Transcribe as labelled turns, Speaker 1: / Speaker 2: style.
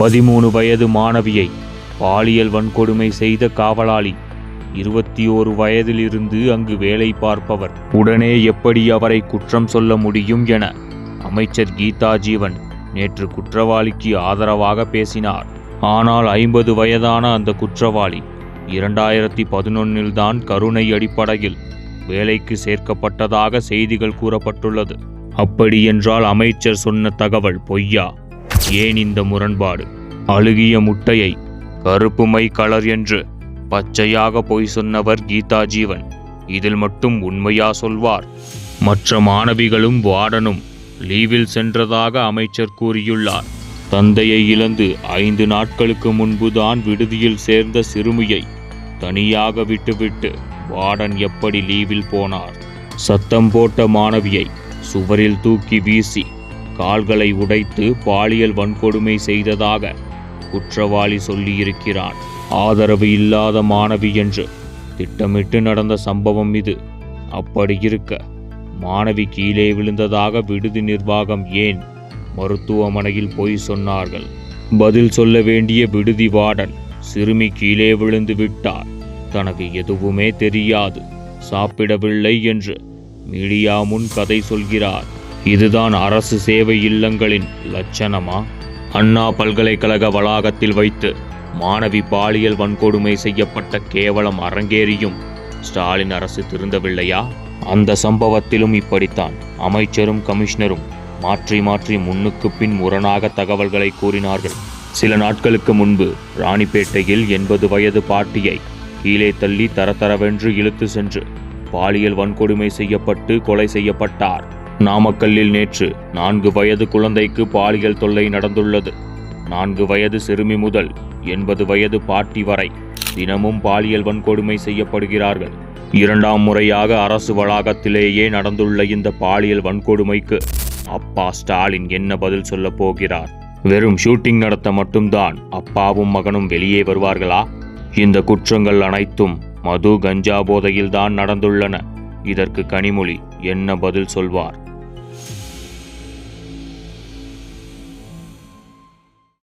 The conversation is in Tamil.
Speaker 1: 13 வயது மாணவியை பாலியல் வன்கொடுமை செய்த காவலாளி, 21 வயதிலிருந்து அங்கு வேலை பார்ப்பவர், உடனே எப்படி அவரை குற்றம் சொல்ல முடியும் என அமைச்சர் கீதா ஜீவன் நேற்று குற்றவாளிக்கு ஆதரவாக பேசினார். ஆனால் 50 வயதான அந்த குற்றவாளி 2011 தான் கருணை அடிப்படையில் வேலைக்கு சேர்க்கப்பட்டதாக செய்திகள் கூறப்பட்டுள்ளது. அப்படியென்றால் அமைச்சர் சொன்ன தகவல் பொய்யா? ஏன் இந்த முரண்பாடு? அழுகிய முட்டையை கருப்பு மை கலர் என்று பச்சையாக பொய் சொன்னவர் கீதா ஜீவன் இதில் மட்டும் உண்மையா சொல்வார்? மற்ற மாணவிகளும் வார்டனும் லீவில் சென்றதாக அமைச்சர் கூறியுள்ளார். தந்தையை இழந்து 5 நாட்களுக்கு முன்புதான் விடுதியில் சேர்ந்த சிறுமியை தனியாக விட்டுவிட்டு வார்டன் எப்படி லீவில் போனார்? சத்தம் போட்ட மாணவியை சுவரில் தூக்கி வீசி கால்களை உடைத்து பாலியல் வன்கொடுமை செய்ததாக குற்றவாளி சொல்லியிருக்கிறான். ஆதரவு இல்லாத மாணவி என்று திட்டமிட்டு நடந்த சம்பவம் இது. அப்படி இருக்க மாணவி கீழே விழுந்ததாக விடுதி நிர்வாகம் ஏன் மருத்துவமனையில் போய் சொன்னார்கள்? பதில் சொல்ல வேண்டிய விடுதி வார்டன் சிறுமி கீழே விழுந்து விட்டார், தனக்கு எதுவுமே தெரியாது, சாப்பிடவில்லை என்று மீடியா முன் கதை சொல்கிறார். இதுதான் அரசு சேவை இல்லங்களின் லட்சணமா? அண்ணா பல்கலைக்கழக வளாகத்தில் வைத்து மாணவி பாலியல் வன்கொடுமை செய்யப்பட்ட கேவலம் அரங்கேறியும் ஸ்டாலின் அரசு திருந்தவில்லையா? அந்த சம்பவத்திலும் இப்படித்தான் அமைச்சரும் கமிஷனரும் மாற்றி மாற்றி முன்னுக்கு பின் முரணாக தகவல்களை கூறினார்கள். சில நாட்களுக்கு முன்பு ராணிப்பேட்டையில் 80 வயது பாட்டியை கீழே தள்ளி தரதரவென்று இழுத்து சென்று பாலியல் வன்கொடுமை செய்யப்பட்டு கொலை செய்யப்பட்டார். நாமக்கல்லில் நேற்று 4 வயது குழந்தைக்கு பாலியல் தொல்லை நடந்துள்ளது. 4 வயது சிறுமி முதல் 80 வயது பாட்டி வரை தினமும் பாலியல் வன்கொடுமை செய்யப்படுகிறார்கள். 2ஆம் முறையாக அரசு வளாகத்திலேயே நடந்துள்ள இந்த பாலியல் வன்கொடுமைக்கு அப்பா ஸ்டாலின் என்ன பதில் சொல்ல போகிறார்? வெறும் ஷூட்டிங் நடத்த மட்டும்தான் அப்பாவும் மகனும் வெளியே வருவார்களா? இந்த குற்றங்கள் அனைத்தும் மது கஞ்சா போதையில்தான் நடந்துள்ளன. இதற்கு கனிமொழி என்ன பதில் சொல்வார்?